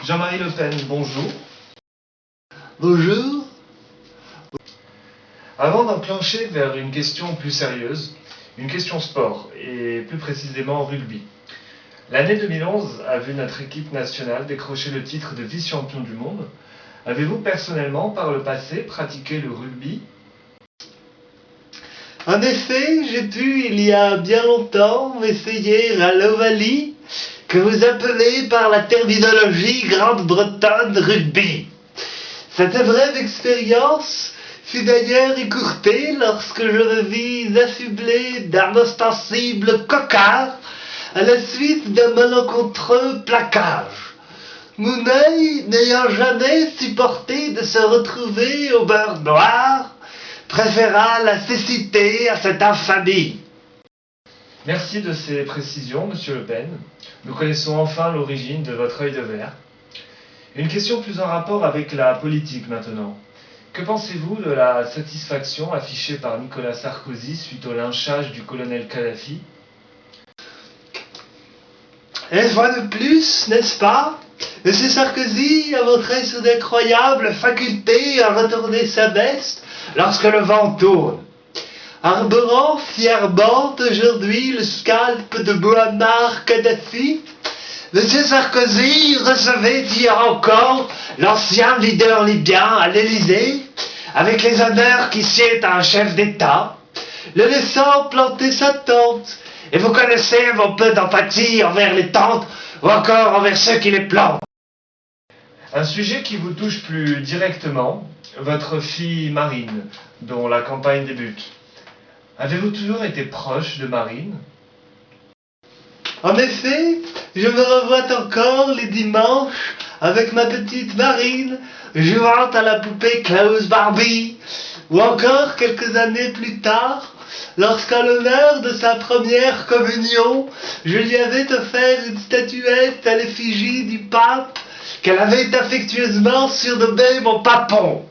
Jean-Marie Le Pen, bonjour. Bonjour. Avant d'enclencher vers une question plus sérieuse, une question sport, et plus précisément rugby. L'année 2011 a vu notre équipe nationale décrocher le titre de vice-champion du monde. Avez-vous personnellement, par le passé, pratiqué le rugby ? En effet, j'ai pu, il y a bien longtemps, m'essayer à l'Ovalie, que vous appelez par la terminologie Grande-Bretonne rugby. Cette brève expérience fut d'ailleurs écourtée lorsque je me vis affublé d'un ostensible cocard à la suite d'un malencontreux plaquage. Mon œil n'ayant jamais supporté de se retrouver au beurre noir, préféra la cécité à cette infamie. Merci de ces précisions, Monsieur Le Pen. Nous connaissons enfin l'origine de votre œil de verre. Une question plus en rapport avec la politique maintenant. Que pensez-vous de la satisfaction affichée par Nicolas Sarkozy suite au lynchage du colonel Kadhafi ? Une fois de plus, n'est-ce pas, M. Sarkozy a montré son incroyable faculté à retourner sa veste lorsque le vent tourne. Arborant fièrement aujourd'hui le scalp de Muammar Kadhafi, M. Sarkozy recevait hier encore l'ancien leader libyen à l'Élysée, avec les honneurs qui sied à un chef d'État, le laissant planter sa tente. Et vous connaissez mon peu d'empathie envers les tentes ou encore envers ceux qui les plantent. Un sujet qui vous touche plus directement, votre fille Marine, dont la campagne débute. Avez-vous toujours été proche de Marine ? En effet, je me revois encore les dimanches avec ma petite Marine jouant à la poupée Klaus Barbie, ou encore quelques années plus tard, lorsqu'à l'honneur de sa première communion, je lui avais offert une statuette à l'effigie du pape qu'elle avait affectueusement surnommée mon papon.